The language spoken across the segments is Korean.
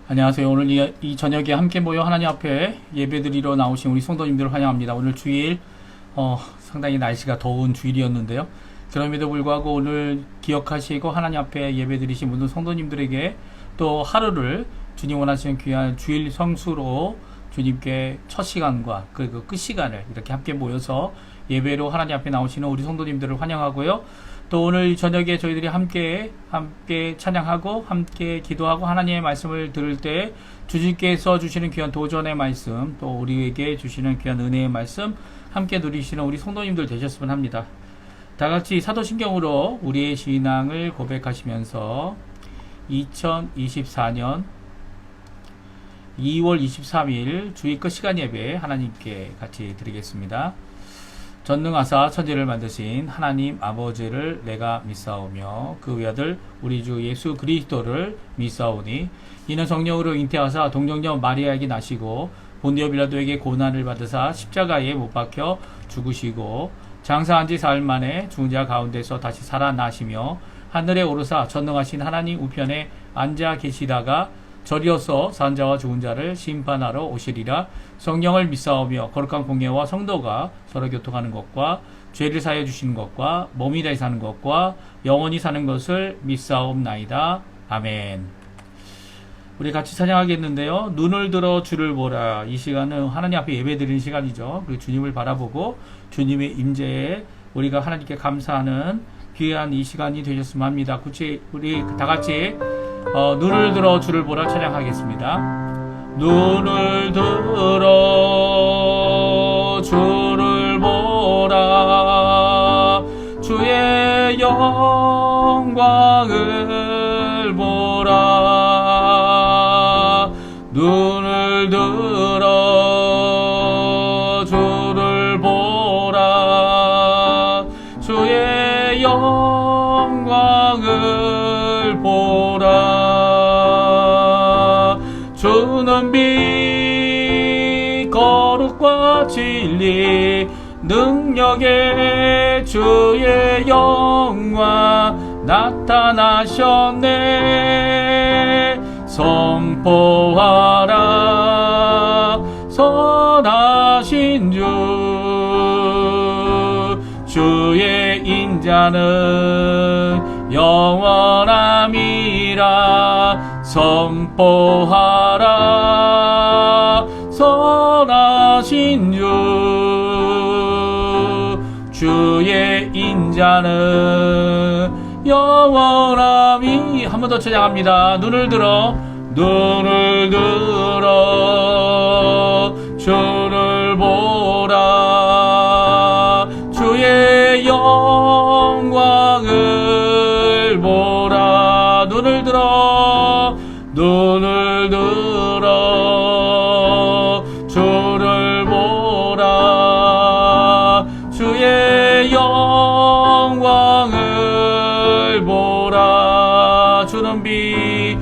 안녕하세요. 오늘 이 저녁에 함께 모여 하나님 앞에 예배드리러 나오신 우리 성도님들을 환영합니다. 오늘 주일 상당히 날씨가 더운 주일이었는데요. 그럼에도 불구하고 오늘 기억하시고 하나님 앞에 예배드리신 모든 성도님들에게 또 하루를 주님 원하시는 귀한 주일 성수로 주님께 첫 시간과 그리고 끝 시간을 이렇게 함께 모여서 예배로 하나님 앞에 나오시는 우리 성도님들을 환영하고요. 또 오늘 저녁에 저희들이 함께 찬양하고 함께 기도하고 하나님의 말씀을 들을 때 주님께서 주시는 귀한 도전의 말씀, 또 우리에게 주시는 귀한 은혜의 말씀 함께 누리시는 우리 성도님들 되셨으면 합니다. 다 같이 사도신경으로 우리의 신앙을 고백하시면서 2024년 2월 23일 주일 끝 시간 예배 하나님께 같이 드리겠습니다. 전능하사 천지를 만드신 하나님 아버지를 내가 믿사오며 그 외아들 우리 주 예수 그리스도를 믿사오니 이는 성령으로 잉태하사 동정녀 마리아에게 나시고 본디오 빌라도에게 고난을 받으사 십자가에 못 박혀 죽으시고 장사한 지 사흘 만에 죽은 자 가운데서 다시 살아나시며 하늘에 오르사 전능하신 하나님 우편에 앉아 계시다가 저리어서 산자와 죽은 자를 심판하러 오시리라. 성령을 믿사오며 거룩한 공예와 성도가 서로 교통하는 것과 죄를 사하여 주시는 것과 몸이 다시 사는 것과 영원히 사는 것을 믿사옵나이다. 아멘. 우리 같이 찬양하겠는데요. 눈을 들어 주를 보라. 이 시간은 하나님 앞에 예배드리는 시간이죠. 그리고 주님을 바라보고 주님의 임재에 우리가 하나님께 감사하는 귀한 이 시간이 되셨으면 합니다. 우리 다 같이 눈을 들어 주를 보라 찬양하겠습니다. 눈을 들어 주를 보라. 주의 영광을 보라. 눈을 들어 주를 보라. 주의 영광을 보라. 주는 빛 거룩과 진리 능력의 주의 영광 나타나셨네. 선포하라 선하신 주의 인자는 영원함이라. 선포하라 선하신 주의 인자는 영원함이. 한 번 더 찬양합니다. 눈을 들어 주를 보라. 주의 영광을 보라. 눈을 들어 주를 보라. 주의 영광을 보라. 주는 빛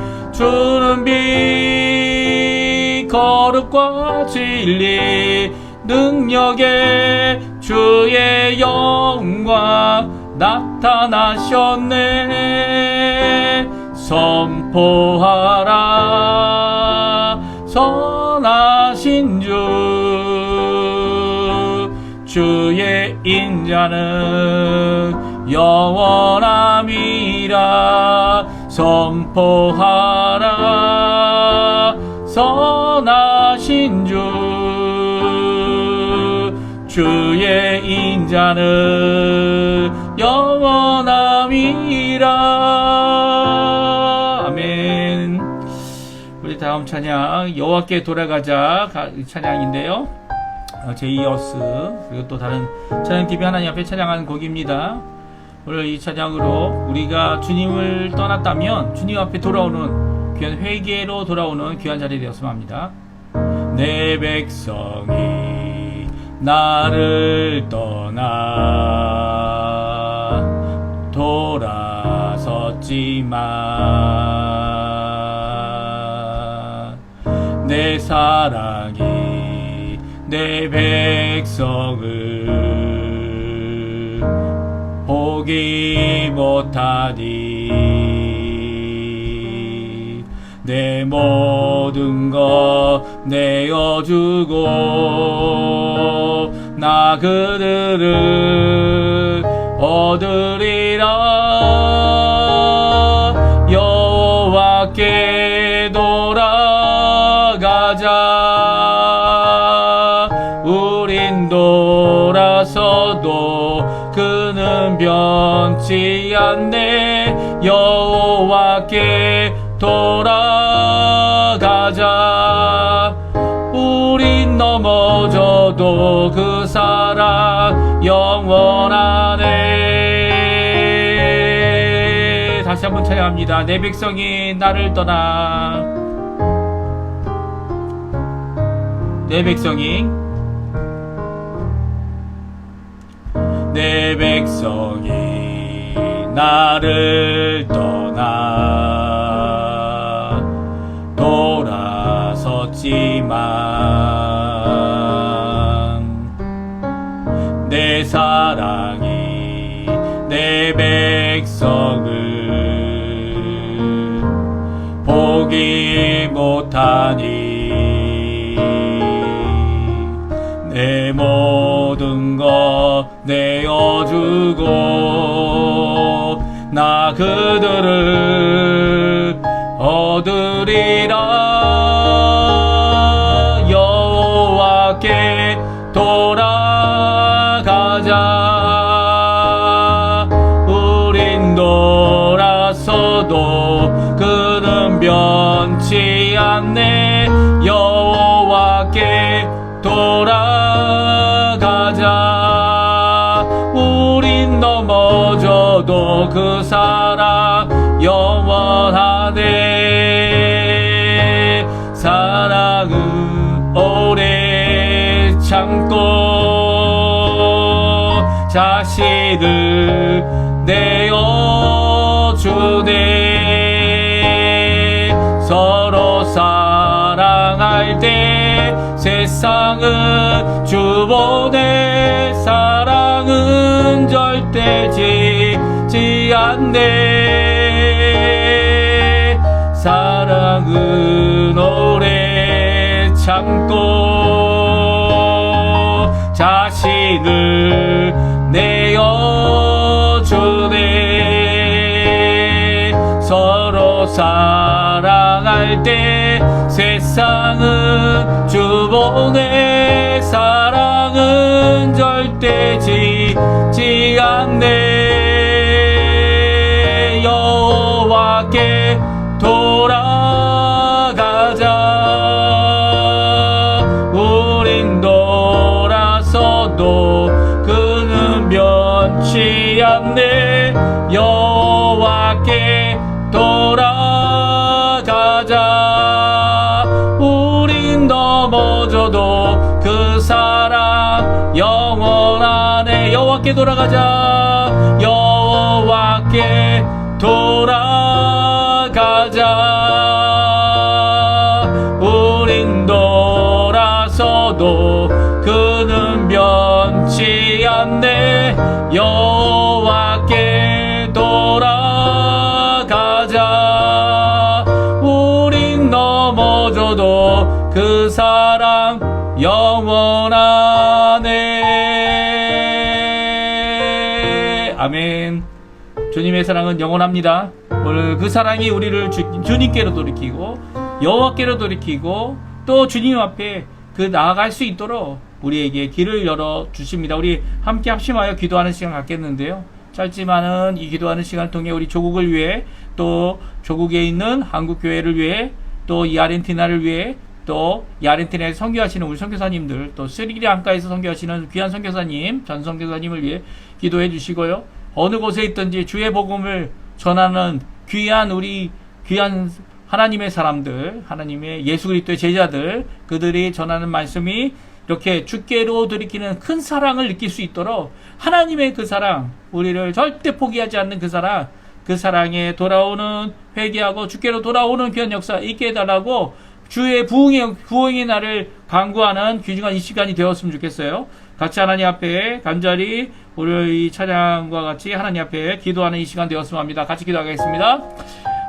거룩과 진리 능력의 주의 영광 나타나셨네. 선포하라 선하신 주의 인자는 영원함이라. 선포하라 선하신 주의 인자는 영원함이라. 아멘. 우리 다음 찬양 여호와께 돌아가자 찬양인데요. 제이어스 그리고 또 다른 찬양팀이 하나님 앞에 찬양하는 곡입니다. 오늘 이 찬양으로 우리가 주님을 떠났다면 주님 앞에 돌아오는 귀한 회개로 돌아오는 귀한 자리 되었으면 합니다. 내 백성이 나를 떠나 돌아섰지만 내 사랑이 내 백성을 보기 못하니 내 몸 모든 것 내어주고 나 그들을 얻으리라. 여호와께 돌아가자. 우린 돌아서도 그는 변치 않네. 여호와께 돌아가자. 우린 넘어져도 그 사랑 영원하네. 다시 한번 찬양합니다. 내 백성이 나를 떠나. 내 백성이 나를 떠나 돌아섰지만 내 사랑이 내 백성을 보기 못하니 내 모든 것 내어주고 나 그들을 얻으리라. 여호와께 돌아가자. 우린 돌아서도 그는 변치 않네. 여호와께 돌아가자. 우린 넘어져도 그 사랑 영원하네. 사랑은 오래 참고 자신을 내어주네. 서로 사랑할 때 세상은 주보내. 사랑은 절대 지지 않네. 사랑은 오래 참고 자신을 내어주네. 서로 사랑할 때 세상은 주보내. 사랑은 절대 지지 않네. 여호와께 돌아가자. 우린 돌아서도 그는 변치 않네. 여호와께 돌아가자. 우린 넘어져도 그 사랑 영원하네. 여호와께 돌아가자. 여호와께 돌아가자. 우린 돌아서도 그는 변치 않네. 여호와께 돌아가자. 우린 넘어져도 그 사랑 영원하네. 아멘. 주님의 사랑은 영원합니다. 오늘 그 사랑이 우리를 주님께로 돌이키고 여호와께로 돌이키고 또 주님 앞에 그 나아갈 수 있도록 우리에게 길을 열어 주십니다. 우리 함께 합심하여 기도하는 시간 갖겠는데요. 짧지만은 이 기도하는 시간을 통해 우리 조국을 위해 또 조국에 있는 한국교회를 위해 또 이 아르헨티나를 위해 또 이 아르헨티나에서 선교하시는 우리 선교사님들 또 스리랑카에서 선교하시는 귀한 선교사님 전 선교사님을 위해 기도해 주시고요. 어느 곳에 있든지 주의 복음을 전하는 귀한 하나님의 사람들, 하나님의 예수 그리스도의 제자들, 그들이 전하는 말씀이 이렇게 주께로 돌이키는 큰 사랑을 느낄 수 있도록 하나님의 그 사랑, 우리를 절대 포기하지 않는 그 사랑에 돌아오는 회개하고 주께로 돌아오는 귀한 역사 있게 해달라고 주의 부흥의 날을 간구하는 귀중한 이 시간이 되었으면 좋겠어요. 같이 하나님 앞에 간절히 오늘 이 찬양과 같이 하나님 앞에 기도하는 이 시간 되었으면 합니다. 같이 기도하겠습니다.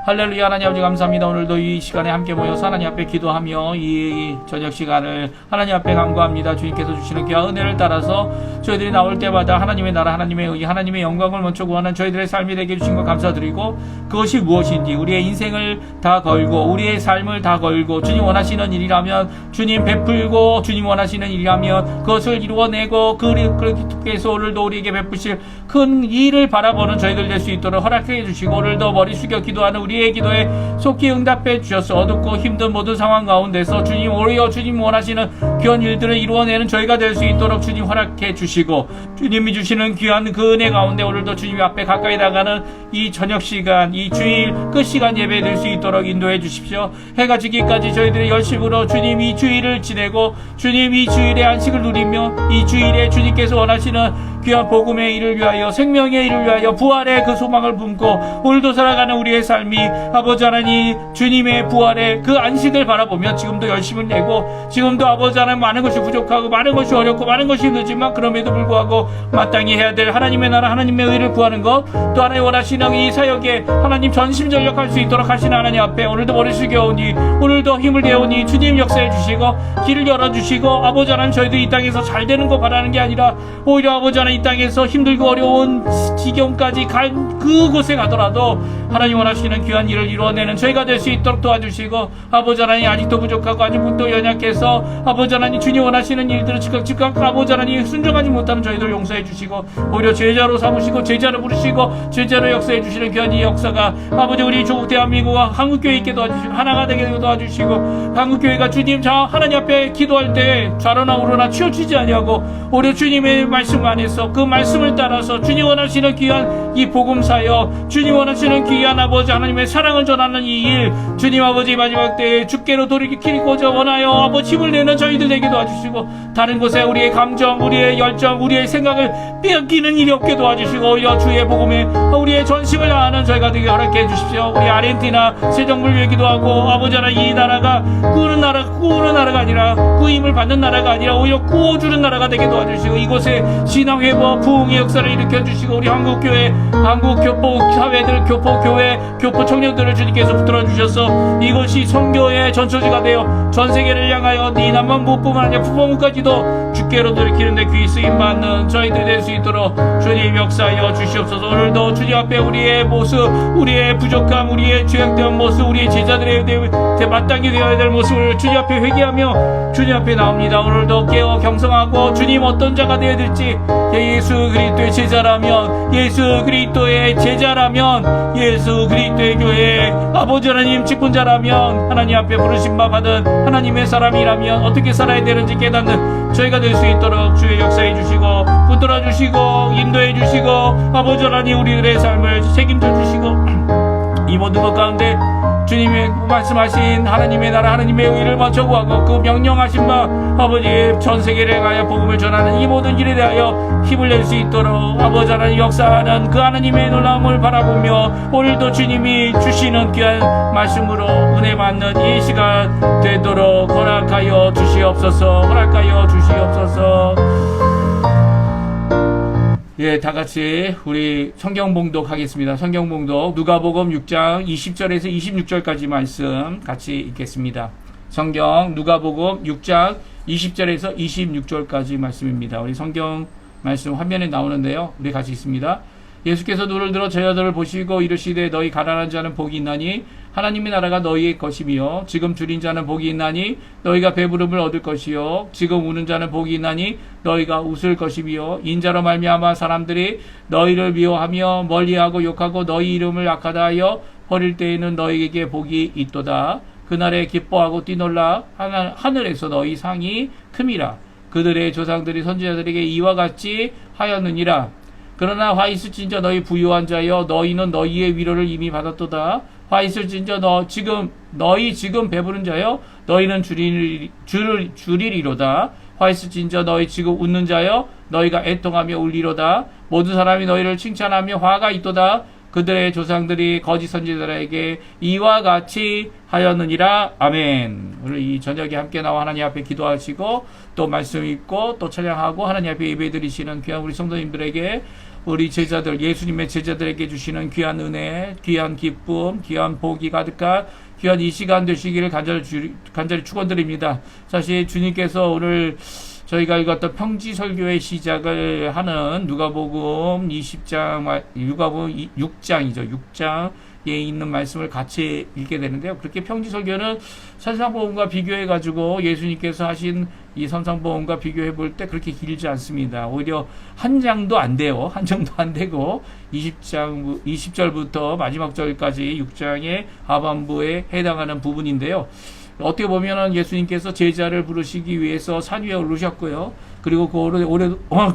할렐루야. 하나님 아버지 감사합니다. 오늘도 이 시간에 함께 모여서 하나님 앞에 기도하며 이 저녁 시간을 하나님 앞에 간구합니다. 주님께서 주시는 귀한 은혜를 따라서 저희들이 나올 때마다 하나님의 나라, 하나님의 의, 하나님의 영광을 먼저 구하는 저희들의 삶이 되게 해주신 것 감사드리고, 그것이 무엇인지 우리의 인생을 다 걸고 우리의 삶을 다 걸고 주님 원하시는 일이라면 주님 베풀고, 주님 원하시는 일이라면 그것을 이루어내고, 그렇게해서 오늘도 우리에게 베푸실 큰 일을 바라보는 저희들 될 수 있도록 허락해 주시고, 오늘도 머리 숙여 기도하는 우리의 기도에 속히 응답해 주셔서 어둡고 힘든 모든 상황 가운데서 주님 오히려 주님 원하시는 귀한 일들을 이루어내는 저희가 될 수 있도록 주님 허락해 주시고, 주님이 주시는 귀한 그 은혜 가운데 오늘도 주님 앞에 가까이 나가는 이 저녁 시간, 이 주일 끝 시간 예배 될 수 있도록 인도해 주십시오. 해가 지기까지 저희들의 열심으로 주님 이 주일을 지내고 주님 이 주일의 안식을 누리며 이 주일에 주님께서 원하시는 귀한 복음의 일을 위하여, 생명의 일을 위하여, 부활의 그 소망을 품고 오늘도 살아가는 우리의 삶이 아버지 하나님 주님의 부활의 그 안식을 바라보며 지금도 열심을 내고, 지금도 아버지 하나님 많은 것이 부족하고 많은 것이 어렵고 많은 것이 힘들지만 그럼에도 불구하고 마땅히 해야 될 하나님의 나라, 하나님의 의를 구하는 것, 또 하나님 원하시는 이 사역에 하나님 전심전력할 수 있도록 하시는 하나님 앞에 오늘도 머리 숙여오니, 오늘도 힘을 내오니 주님 역사해 주시고 길을 열어주시고, 아버지 하나님 저희도 이 땅에서 잘 되는 거 바라는 게 아니라 오히려 아버지 하나님 이 땅에서 힘들고 어려운 지경까지 간 그곳에 가더라도 하나님 원하시는 귀한 일을 이루어내는 저희가 될 수 있도록 도와주시고, 아버지 하나님 아직도 부족하고 아직도 연약해서 아버지 하나님 주님 원하시는 일들을 즉각 아버지 하나님 순종하지 못하는 저희들 용서해 주시고, 오히려 제자로 삼으시고 제자로 부르시고 제자로 역사해 주시는 귀한 이 역사가 아버지 우리 조국 대한민국과 한국교회 있게 도와주시고 하나가 되게 도와주시고, 한국교회가 주님 하나님 앞에 기도할 때 좌로나 우로나 치우치지 아니하고 오히려 주님의 말씀 안에서 그 말씀을 따라서 주님 원하시는 귀한 이 복음사역, 주님 원하시는 귀한 아버지 하나님의 사랑을 전하는 이 일, 주님 아버지 마지막 때에 주께로 돌이키고자 원하여 아버지 힘을 내는 저희들 되게 도와주시고, 다른 곳에 우리의 감정, 우리의 열정, 우리의 생각을 빼앗기는 일이 없게 도와주시고, 오히려 주의 복음에 우리의 전심을 다하는 저희가 되게 허락해 주십시오. 우리 아르헨티나 새 정부를 위해 기도하고, 아버지 하나님 이 나라가 꾸는 나라가 아니라 꾸임을 받는 나라가 아니라 오히려 꾸어주는 나라가 되게 도와주시고, 이곳에 신앙회복 부흥의 역사를 일으켜주시고, 우리 한국교회, 한국교포 사회들, 교포교회, 교포 청년들을 주님께서 붙들어 주셔서 이것이 선교의 전초지가 되어 전 세계를 향하여 네 남만부뿐만 아니라 북방까지도 주께로 돌이키는데 귀 쓰임받는 저희들이 될 수 있도록 주님 역사하여 주시옵소서. 오늘도 주님 앞에 우리의 모습, 우리의 부족함, 우리의 죄악된 모습, 우리의 제자들의 마땅히 되어야 될 모습을 주님 앞에 회개하며 주님 앞에 나옵니다. 오늘도 깨어 경성하고 주님 어떤 자가 되어야 될지, 예수 그리스도의 제자라면, 예수 그리스도의 제자라면, 예수 그리스도의 교회 아버지 하나님 직분자라면, 하나님 앞에 부르심 받은 하나님의 사람이라면 어떻게 살아야 되는지 깨닫는 저희가 될 수 있도록 주의 역사해 주시고 붙들어 주시고 인도해 주시고, 아버지 하나님 우리들의 삶을 책임져 주시고, 이 모든 것 가운데 주님의 말씀하신 하나님의 나라, 하나님의 의를 먼저 구하고 그 명령하신 바 아버지 전 세계를 향하여 복음을 전하는 이 모든 일에 대하여 힘을 낼 수 있도록 아버지 하나님 역사하는 그 하나님의 놀라움을 바라보며, 오늘도 주님이 주시는 귀한 말씀으로 은혜 받는 이 시간 되도록 허락하여 주시옵소서. 허락하여 주시옵소서. 예, 다 같이 우리 성경 봉독하겠습니다. 성경 봉독 누가복음 6장 20절에서 26절까지 말씀 같이 읽겠습니다. 성경 누가복음 6장 20절에서 26절까지 말씀입니다. 우리 성경 말씀 화면에 나오는데요. 우리 같이 읽습니다. 예수께서 눈을 들어 저희들을 보시고 이르시되 너희 가난한 자는 복이 있나니 하나님의 나라가 너희의 것이며, 지금 줄인 자는 복이 있나니 너희가 배부름을 얻을 것이요, 지금 우는 자는 복이 있나니 너희가 웃을 것이며, 인자로 말미암아 사람들이 너희를 미워하며 멀리하고 욕하고 너희 이름을 악하다 하여 버릴 때에는 너희에게 복이 있도다. 그날에 기뻐하고 뛰놀라. 하늘에서 너희 상이 큼이라. 그들의 조상들이 선지자들에게 이와 같이 하였느니라. 그러나 화 있을진저 너희 부유한 자여, 너희는 너희의 위로를 이미 받았도다. 화 있을진저 너희 지금 배부른 자여, 너희는 줄이리로다. 화 있을진저 너희 지금 웃는 자여, 너희가 애통하며 울리로다. 모든 사람이 너희를 칭찬하며 화가 있도다. 그들의 조상들이 거짓 선지자들에게 이와 같이 하였느니라. 아멘. 오늘 이 저녁에 함께 나와 하나님 앞에 기도하시고 또 말씀 읽고 또 찬양하고 하나님 앞에 예배드리시는 귀한 우리 성도님들에게 우리 제자들, 예수님의 제자들에게 주시는 귀한 은혜, 귀한 기쁨, 귀한 복이 가득한 귀한 이 시간 되시기를 간절히 축원드립니다. 사실 주님께서 오늘 저희가 읽었던 평지설교의 시작을 하는 누가복음 20장, 누가복음 6장이죠. 6장에 있는 말씀을 같이 읽게 되는데요. 그렇게 평지설교는 선상복음과 비교해가지고 예수님께서 하신 이 선상복음과 비교해 볼 때 그렇게 길지 않습니다. 오히려 한 장도 안 돼요. 한 장도 안 되고 20절부터 마지막 절까지 6장의 하반부에 해당하는 부분인데요. 어떻게 보면은 예수님께서 제자를 부르시기 위해서 산 위에 오르셨고요. 그리고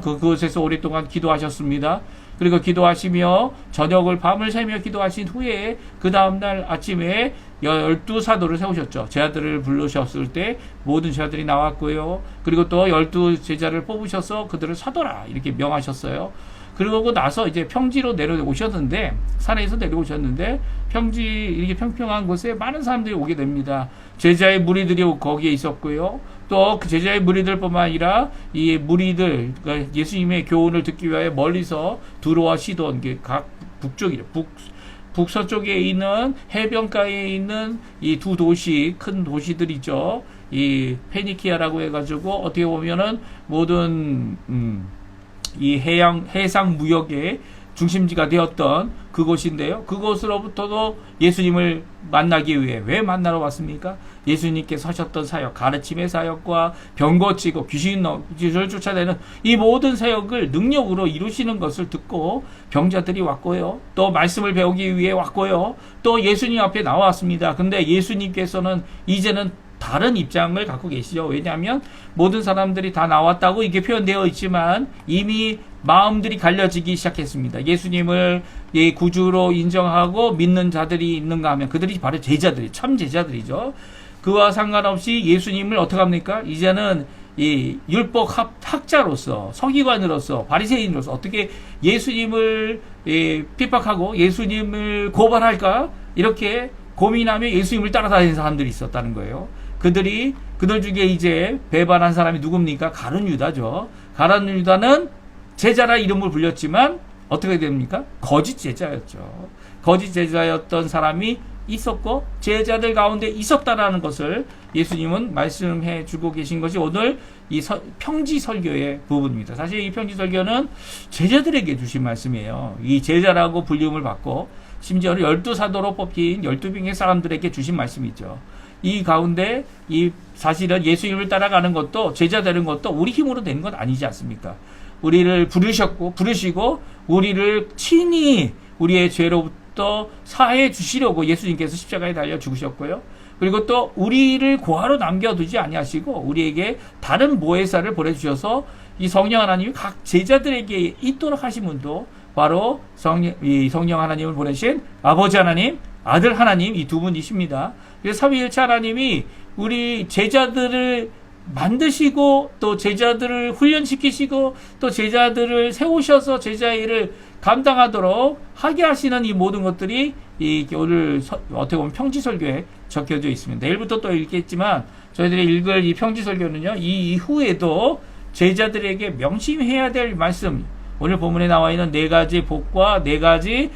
그곳에서 오랫동안 기도하셨습니다. 그리고 기도하시며 저녁을 밤을 새며 기도하신 후에 그 다음날 아침에 12사도를 세우셨죠. 제자들을 부르셨을 때 모든 제자들이 나왔고요. 그리고 또 12제자를 뽑으셔서 그들을 사도라 이렇게 명하셨어요. 그러고 나서 이제 평지로 내려오셨는데, 산에서 내려오셨는데, 평지, 이렇게 평평한 곳에 많은 사람들이 오게 됩니다. 제자의 무리들이 거기에 있었고요. 또 그 제자의 무리들뿐만 아니라 이 무리들, 그러니까 예수님의 교훈을 듣기 위하여 멀리서 두로와 시돈, 각 북쪽이래. 북서쪽에 있는 해변가에 있는 이 두 도시, 큰 도시들이죠. 이 페니키아라고 해가지고 어떻게 보면은 모든, 이 해상 무역의 중심지가 되었던 그곳인데요. 그곳으로부터도 예수님을 만나기 위해 왜 만나러 왔습니까? 예수님께서 하셨던 사역, 가르침의 사역과 병 고치고 귀신을 쫓아내는 이 모든 사역을 능력으로 이루시는 것을 듣고 병자들이 왔고요. 또 말씀을 배우기 위해 왔고요. 또 예수님 앞에 나왔습니다. 근데 예수님께서는 이제는 다른 입장을 갖고 계시죠. 왜냐하면 모든 사람들이 다 나왔다고 이게 표현되어 있지만 이미 마음들이 갈려지기 시작했습니다. 예수님을 구주로 인정하고 믿는 자들이 있는가 하면 그들이 바로 제자들이, 참 제자들이죠. 그와 상관없이 예수님을 어떻게 합니까? 이제는 이 율법 학자로서, 서기관으로서, 바리새인으로서 어떻게 예수님을 핍박하고 예수님을 고발할까? 이렇게 고민하며 예수님을 따라다니는 사람들이 있었다는 거예요. 그들 중에 이제 배반한 사람이 누굽니까? 가룟 유다죠. 가룟 유다는 제자라 이름을 불렸지만 어떻게 됩니까? 거짓 제자였죠. 거짓 제자였던 사람이 있었고 제자들 가운데 있었다라는 것을 예수님은 말씀해 주고 계신 것이 오늘 이 평지 설교의 부분입니다. 사실 이 평지 설교는 제자들에게 주신 말씀이에요. 이 제자라고 불림을 받고 심지어는 12사도로 뽑힌 12명의 사람들에게 주신 말씀이죠. 이 가운데 이 사실은 예수님을 따라가는 것도 제자 되는 것도 우리 힘으로 되는 건 아니지 않습니까? 우리를 부르시고 우리를 친히 우리의 죄로부터 사해 주시려고 예수님께서 십자가에 달려 죽으셨고요. 그리고 또 우리를 고아로 남겨두지 아니하시고 우리에게 다른 모혜사를 보내주셔서 이 성령 하나님이 각 제자들에게 있도록 하신 분도 바로 성령 하나님을 보내신 아버지 하나님, 아들 하나님 이 두 분이십니다. 그래서 삼위일체 하나님이 우리 제자들을 만드시고 또 제자들을 훈련시키시고 또 제자들을 세우셔서 제자의 일을 감당하도록 하게 하시는 이 모든 것들이 이 오늘 어떻게 보면 평지설교에 적혀져 있습니다. 내일부터 또 읽겠지만 저희들이 읽을 이 평지설교는요, 이 이후에도 제자들에게 명심해야 될 말씀, 오늘 본문에 나와 있는 네 가지 복과 네 가지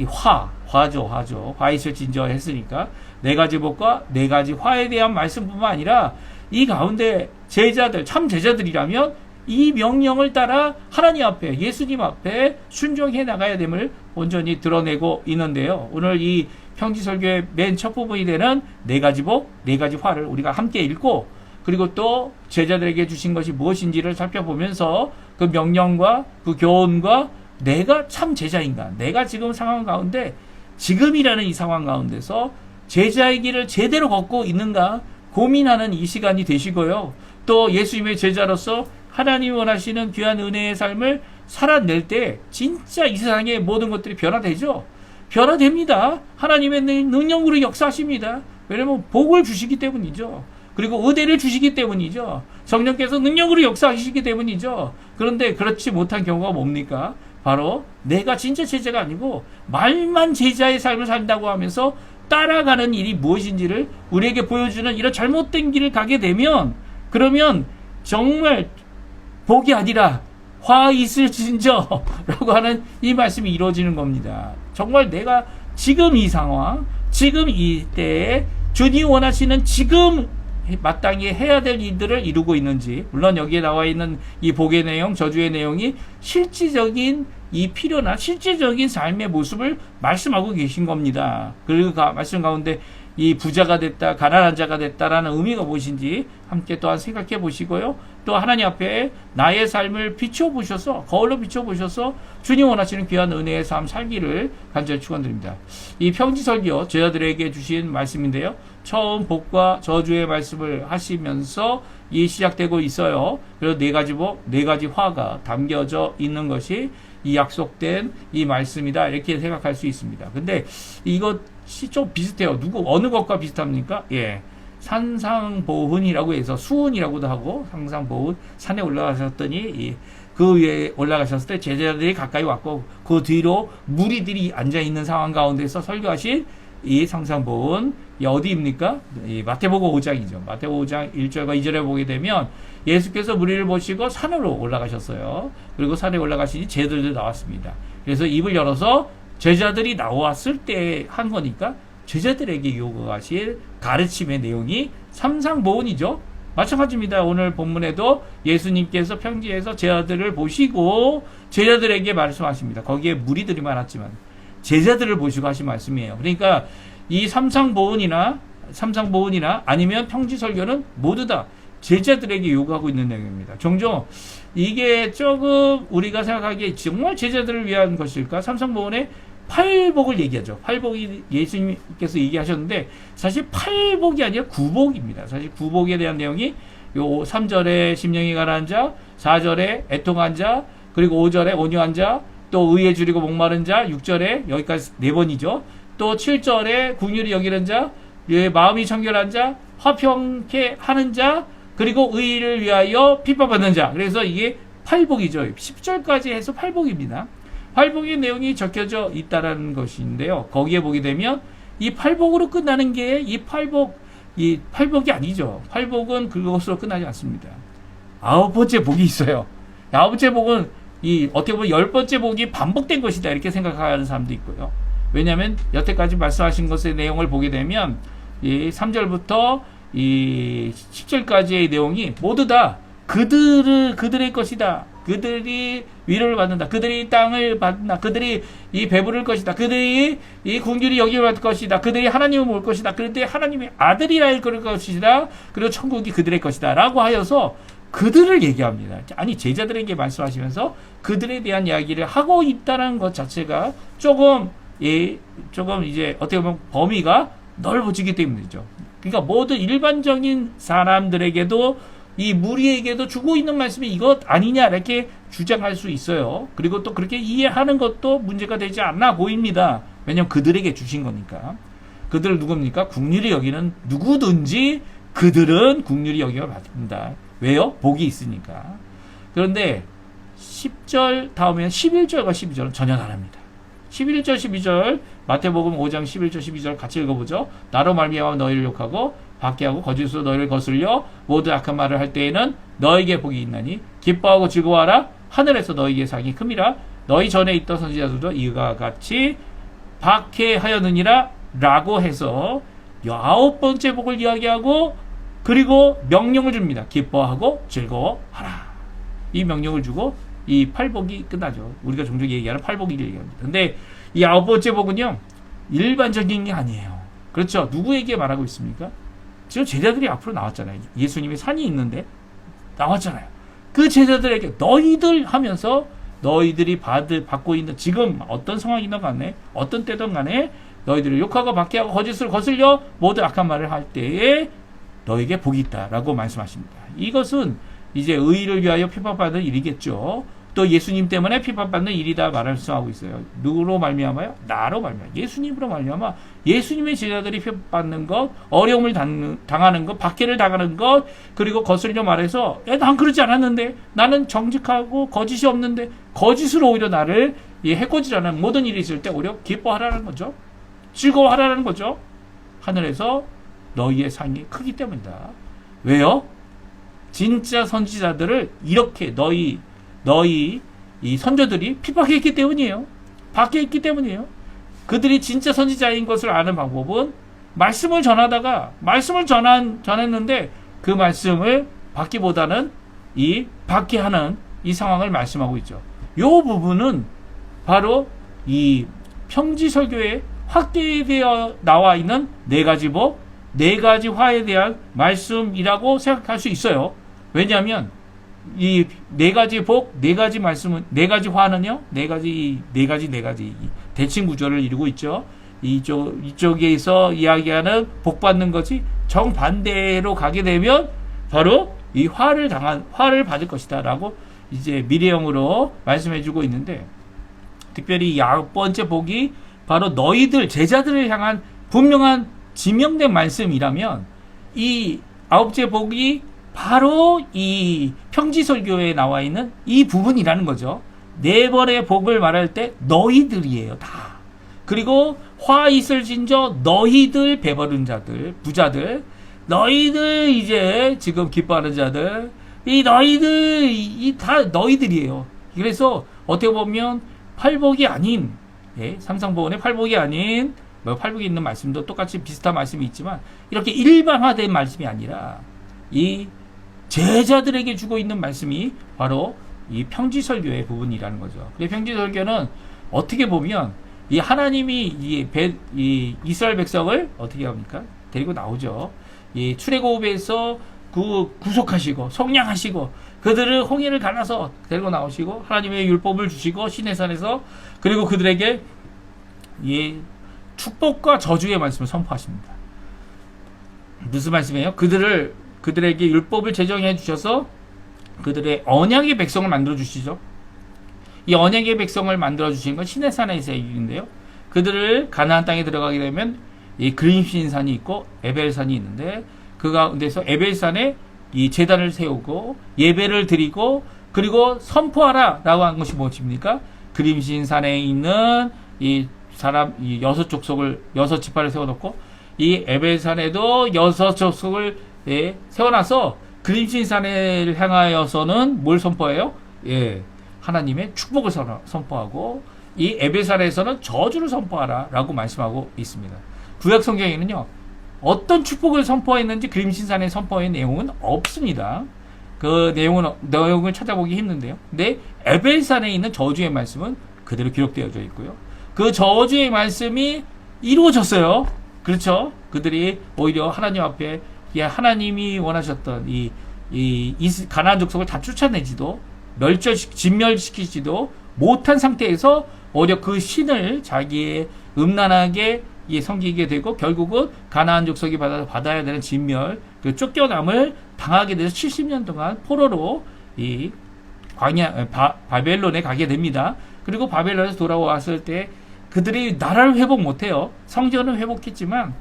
화죠. 화이슬 진저했으니까 네 가지 복과 네 가지 화에 대한 말씀뿐만 아니라 이 가운데 제자들, 참 제자들이라면 이 명령을 따라 하나님 앞에, 예수님 앞에 순종해 나가야 됨을 온전히 드러내고 있는데요. 오늘 이 평지설교의 맨 첫 부분이 되는 네 가지 복, 네 가지 화를 우리가 함께 읽고 그리고 또 제자들에게 주신 것이 무엇인지를 살펴보면서 그 명령과 그 교훈과 내가 참 제자인가, 내가 지금 상황 가운데 지금이라는 이 상황 가운데서 제자의 길을 제대로 걷고 있는가 고민하는 이 시간이 되시고요. 또 예수님의 제자로서 하나님이 원하시는 귀한 은혜의 삶을 살아낼 때 진짜 이 세상의 모든 것들이 변화되죠. 변화됩니다. 하나님의 능력으로 역사하십니다. 왜냐하면 복을 주시기 때문이죠. 그리고 은혜를 주시기 때문이죠. 성령께서 능력으로 역사하시기 때문이죠. 그런데 그렇지 못한 경우가 뭡니까? 바로 내가 진짜 제자가 아니고 말만 제자의 삶을 산다고 하면서 따라가는 일이 무엇인지를 우리에게 보여주는 이런 잘못된 길을 가게 되면 그러면 정말 복이 아니라 화 있을진저 라고 하는 이 말씀이 이루어지는 겁니다. 정말 내가 지금 이 상황, 지금 이때에 주님 원하시는 지금 마땅히 해야 될 일들을 이루고 있는지, 물론 여기에 나와 있는 이 복의 내용, 저주의 내용이 실질적인 이 필요나 실질적인 삶의 모습을 말씀하고 계신 겁니다. 그리고 말씀 가운데 이 부자가 됐다, 가난한 자가 됐다라는 의미가 무엇인지 함께 또한 생각해 보시고요. 또 하나님 앞에 나의 삶을 비춰보셔서, 거울로 비춰보셔서 주님 원하시는 귀한 은혜의 삶 살기를 간절히 축원드립니다. 이 평지설교 제자들에게 주신 말씀인데요. 처음 복과 저주의 말씀을 하시면서 이 시작되고 있어요. 그래서 네 가지 화가 담겨져 있는 것이 이 약속된 이 말씀이다, 이렇게 생각할 수 있습니다. 근데 이것이 좀 비슷해요. 어느 것과 비슷합니까? 예. 산상보훈이라고 해서, 수훈이라고도 하고, 산상보훈, 산에 올라가셨더니 그 위에 올라가셨을 때 제자들이 가까이 왔고, 그 뒤로 무리들이 앉아있는 상황 가운데서 설교하신 이 상상보훈, 어디입니까? 이 마태복음 5장이죠. 마태복음 5장 1절과 2절에 보게 되면 예수께서 무리를 보시고 산으로 올라가셨어요. 그리고 산에 올라가시니 제자들도 나왔습니다. 그래서 입을 열어서 제자들이 나왔을 때 한 거니까 제자들에게 요구하실 가르침의 내용이 삼상보훈이죠. 마찬가지입니다. 오늘 본문에도 예수님께서 평지에서 제자들을 보시고 제자들에게 말씀하십니다. 거기에 무리들이 많았지만 제자들을 보시고 하신 말씀이에요. 그러니까 이 삼상보훈이나 아니면 평지설교는 모두 다 제자들에게 요구하고 있는 내용입니다. 종종 이게 조금 우리가 생각하기에 정말 제자들을 위한 것일까? 삼상보훈의 팔복을 얘기하죠. 팔복이 예수님께서 얘기하셨는데 사실 팔복이 아니라 구복입니다. 사실 구복에 대한 내용이 요 3절에 심령이 가라앉은 자, 4절에 애통한 자, 그리고 5절에 온유한 자, 또 의에 줄이고 목마른 자, 6절에 여기까지 4번이죠. 또 7절에 긍휼히 여기는 자, 마음이 청결한 자, 화평케 하는 자, 그리고 의를 위하여 핍박받는 자. 그래서 이게 팔복이죠. 10절까지 해서 팔복입니다. 팔복의 내용이 적혀져 있다라는 것인데요. 거기에 보게 되면 이 팔복으로 끝나는 게 이 팔복이 아니죠. 팔복은 그것으로 끝나지 않습니다. 9번째 복이 있어요. 9번째 복은 어떻게 보면 10번째 복이 반복된 것이다, 이렇게 생각하는 사람도 있고요. 왜냐하면 여태까지 말씀하신 것의 내용을 보게 되면 이 3절부터 이 10절까지의 내용이 모두 다 그들의 것이다. 그들이 위로를 받는다. 그들이 땅을 받는다. 그들이 이 배부를 것이다. 그들이 이 긍휼히 여김을 받을 것이다. 그들이 하나님을 볼 것이다. 그들이 하나님의 아들이라 그럴 것이다. 그리고 천국이 그들의 것이다. 라고 하여서 그들을 얘기합니다. 아니, 제자들에게 말씀하시면서 그들에 대한 이야기를 하고 있다는 것 자체가 조금 이제 어떻게 보면 범위가 넓어지기 때문이죠. 그러니까 모든 일반적인 사람들에게도 이 무리에게도 주고 있는 말씀이 이것 아니냐, 이렇게 주장할 수 있어요. 그리고 또 그렇게 이해하는 것도 문제가 되지 않아 보입니다. 왜냐하면 그들에게 주신 거니까. 그들 누굽니까? 긍휼히 여기는 누구든지 그들은 긍휼히 여김을 받는다. 왜요? 복이 있으니까. 그런데 10절 다음에 11절과 12절은 전혀 다릅니다. 11절 12절 마태복음 5장 11절 12절 같이 읽어보죠. 나로 말미암아 너희를 욕하고 박해하고 거짓으로 너희를 거슬려 모두 악한 말을 할 때에는 너에게 복이 있나니 기뻐하고 즐거워하라. 하늘에서 너희에게 상이 큼이라. 너희 전에 있던 선지자들도 이와 같이 박해하였느니라 라고 해서 9번째 복을 이야기하고 그리고 명령을 줍니다. 기뻐하고 즐거워하라. 이 명령을 주고 이 팔복이 끝나죠. 우리가 종종 얘기하는 팔복을 얘기합니다. 근데 이 9번째 복은요, 일반적인 게 아니에요. 그렇죠. 누구에게 말하고 있습니까? 지금 제자들이 앞으로 나왔잖아요. 예수님의 산이 있는데 나왔잖아요. 그 제자들에게 너희들 하면서 너희들이 받고 있는 지금 어떤 상황이든 간에 어떤 때든 간에 너희들을 욕하고 박해하고 거짓을 거슬려 모두 악한 말을 할 때에 너에게 복이 있다라고 말씀하십니다. 이것은 이제 의를 위하여 핍박받는 일이겠죠. 또 예수님 때문에 핍박받는 일이다 말씀하고 있어요. 누구로 말미암아요? 나로 말미암아. 예수님으로 말미암아. 예수님의 제자들이 핍박받는 것, 어려움을 당하는 것, 박해를 당하는 것, 그리고 거슬려 말해서 난 그러지 않았는데, 나는 정직하고 거짓이 없는데, 거짓으로 오히려 나를 해코지라는 모든 일이 있을 때 오히려 기뻐하라는 거죠. 즐거워하라는 거죠. 하늘에서 너희의 상이 크기 때문이다. 왜요? 진짜 선지자들을 이렇게 너희 너희 이 선조들이 핍박했기 때문이에요. 박해했기 때문이에요. 그들이 진짜 선지자인 것을 아는 방법은 말씀을 전하다가 말씀을 전했는데 그 말씀을 받기보다는 이 받게 하는 이 상황을 말씀하고 있죠. 이 부분은 바로 이 평지설교에 확대되어 나와 있는 네 가지 법, 네 가지 화에 대한 말씀이라고 생각할 수 있어요. 왜냐하면 이 네 가지 복, 네 가지 말씀은, 네 가지 화는요, 네 가지 대칭 구조를 이루고 있죠. 이쪽에서 이야기하는 복 받는 것이 정반대로 가게 되면 바로 이 화를 받을 것이다라고 이제 미래형으로 말씀해주고 있는데, 특별히 이 9번째 복이 바로 너희들 제자들을 향한 분명한 지명된 말씀이라면, 이 9째 복이 바로 이 평지설교에 나와 있는 이 부분이라는 거죠. 네 번의 복을 말할 때 너희들이에요, 다. 그리고 화 있을진저 너희들 배부른 자들, 부자들, 너희들 이제 지금 기뻐하는 자들, 이 너희들, 다 너희들이에요. 그래서 어떻게 보면 팔복이 아닌, 삼상보원의 팔복이 아닌, 팔복이 있는 말씀도 똑같이 비슷한 말씀이 있지만 이렇게 일반화된 말씀이 아니라 이 제자들에게 주고 있는 말씀이 바로 이 평지설교의 부분이라는 거죠. 평지설교는 어떻게 보면 이 하나님이 이 이스라엘 백성을 어떻게 합니까? 데리고 나오죠. 이 출애굽에서 구속하시고 속량하시고 그들을 홍해를 갈라서 데리고 나오시고 하나님의 율법을 주시고 시내산에서, 그리고 그들에게 이 축복과 저주의 말씀을 선포하십니다. 무슨 말씀이에요? 그들에게 율법을 제정해 주셔서 그들의 언약의 백성을 만들어 주시죠. 이 언약의 백성을 만들어 주신 건 시내산에서의 일인데요. 그들을 가나안 땅에 들어가게 되면 이 그림신산이 있고 에벨산이 있는데, 그 가운데서 에벨산에 이 제단을 세우고 예배를 드리고 그리고 선포하라라고 한 것이 무엇입니까? 그림신산에 있는 이 여섯 족속을, 여섯 지파를 세워놓고 이 에벨산에도 여섯 족속을 세워놔서 그림신산을 향하여서는 뭘 선포해요? 하나님의 축복을 선포하고 이 에벨산에서는 저주를 선포하라 라고 말씀하고 있습니다. 구약 성경에는요, 어떤 축복을 선포했는지 그림신산에 선포의 내용은 없습니다. 그 내용을 찾아보기 힘든데요. 근데 에벨산에 있는 저주의 말씀은 그대로 기록되어져 있고요. 그 저주의 말씀이 이루어졌어요. 그렇죠? 그들이 오히려 하나님 앞에 하나님이 원하셨던 이 가나안 족속을 다 쫓아내지도 진멸시키지도 못한 상태에서 오히려 그 신을 자기의 음란하게 섬기게 되고 결국은 가나안 족속이 받아야 되는 진멸, 그 쫓겨남을 당하게 돼서 70년 동안 포로로 이 광야 바벨론에 가게 됩니다. 그리고 바벨론에서 돌아왔을 때 그들이 나라를 회복 못해요. 성전은 회복했지만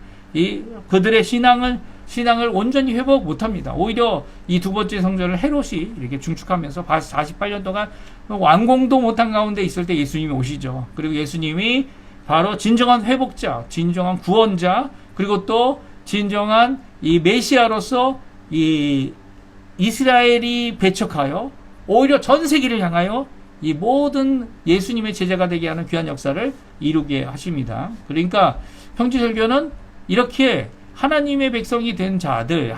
그들의 신앙을 온전히 회복 못합니다. 오히려 이 두 번째 성전을 헤롯이 이렇게 중축하면서 48년 동안 완공도 못한 가운데 있을 때 예수님이 오시죠. 그리고 예수님이 바로 진정한 회복자, 진정한 구원자, 그리고 또 진정한 이 메시아로서 이 이스라엘이 배척하여 오히려 전 세계를 향하여 이 모든 예수님의 제자가 되게 하는 귀한 역사를 이루게 하십니다. 그러니까 평지설교는 이렇게 하나님의 백성이 된 자들,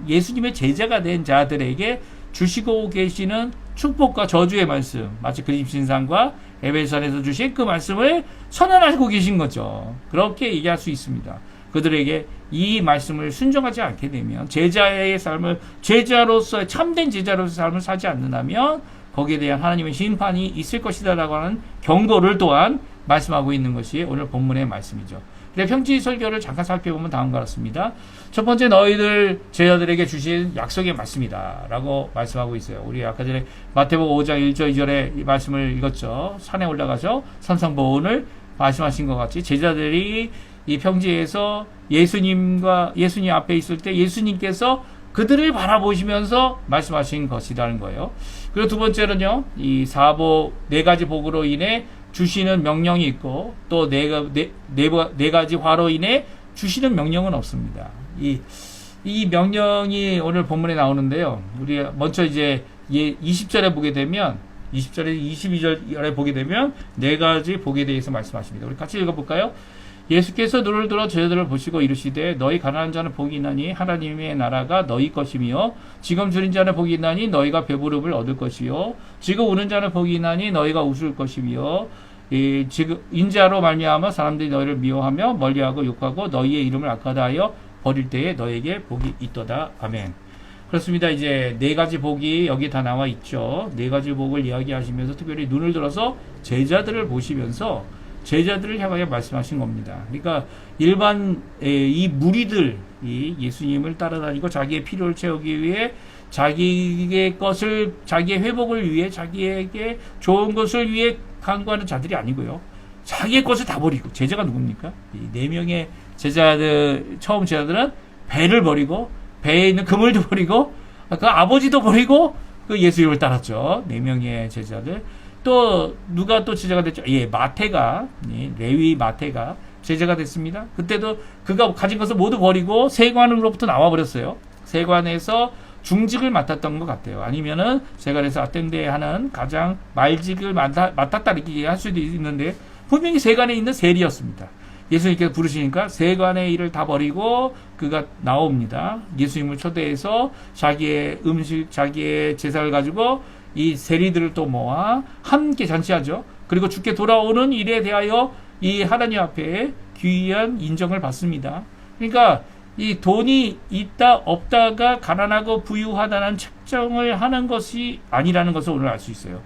예수님의 제자가 된 자들에게 주시고 계시는 축복과 저주의 말씀, 마치 그림신산과 에벨산에서 주신 그 말씀을 선언하고 계신 거죠. 그렇게 얘기할 수 있습니다. 그들에게 이 말씀을 순종하지 않게 되면, 제자의 삶을, 참된 제자로서의 삶을 사지 않는다면 거기에 대한 하나님의 심판이 있을 것이다라고 하는 경고를 또한 말씀하고 있는 것이 오늘 본문의 말씀이죠. 평지설교를 잠깐 살펴보면 다음과 같습니다. 첫 번째, 너희들 제자들에게 주신 약속의 말씀이다 라고 말씀하고 있어요. 우리 아까 전에 마태복음 5장 1절 2절에 이 말씀을 읽었죠. 산에 올라가서 산상보훈을 말씀하신 것 같이 제자들이 이 평지에서 예수님 앞에 있을 때 예수님께서 그들을 바라보시면서 말씀하신 것이라는 거예요. 그리고 두 번째는요, 이 네 가지 복으로 인해 주시는 명령이 있고 또 네 가지 화로 인해 주시는 명령은 없습니다. 이 명령이 오늘 본문에 나오는데요. 우리 먼저 이제 20절에 보게 되면 20절에 22절에 보게 되면 네 가지 복에 대해서 말씀하십니다. 우리 같이 읽어볼까요? 예수께서 눈을 들어 저희들을 보시고 이르시되 너희 가난한 자는 복이 있나니 하나님의 나라가 너희 것이며 지금 줄인 자는 복이 있나니 너희가 배부름을 얻을 것이요 지금 우는 자는 복이 있나니 너희가 웃을 것이며 지금 인자로 말미암아 사람들이 너희를 미워하며 멀리하고 욕하고 너희의 이름을 악하다하여 버릴 때에 너에게 복이 있도다. 아멘. 그렇습니다. 이제 네 가지 복이 여기 다 나와 있죠. 네 가지 복을 이야기하시면서 특별히 눈을 들어서 제자들을 보시면서 제자들을 향하여 말씀하신 겁니다. 그러니까 일반 이 무리들, 이 예수님을 따라다니고 자기의 필요를 채우기 위해 자기의 것을, 자기의 회복을 위해, 자기에게 좋은 것을 위해 강구하는 자들이 아니고요. 자기의 것을 다 버리고, 제자가 누굽니까? 이 네 명의 제자들, 처음 제자들은 배를 버리고, 배에 있는 그물도 버리고, 그 아버지도 버리고, 그 예수님을 따랐죠. 네 명의 제자들. 또 누가 또 제자가 됐죠? 예, 마태가, 레위 마태가 제자가 됐습니다. 그때도 그가 가진 것을 모두 버리고 세관으로부터 나와 버렸어요. 세관에서 중직을 맡았던 것 같아요. 아니면은 세관에서 아텐데 하는 가장 말직을 맡았다 이렇게 할 수도 있는데 분명히 세관에 있는 세리였습니다. 예수님께서 부르시니까 세관의 일을 다 버리고 그가 나옵니다. 예수님을 초대해서 자기의 음식, 자기의 제사를 가지고 이 세리들을 또 모아 함께 잔치하죠. 그리고 주께 돌아오는 일에 대하여 이 하나님 앞에 귀한 인정을 받습니다. 그러니까 이 돈이 있다 없다가 가난하고 부유하다는 측정을 하는 것이 아니라는 것을 오늘 알 수 있어요.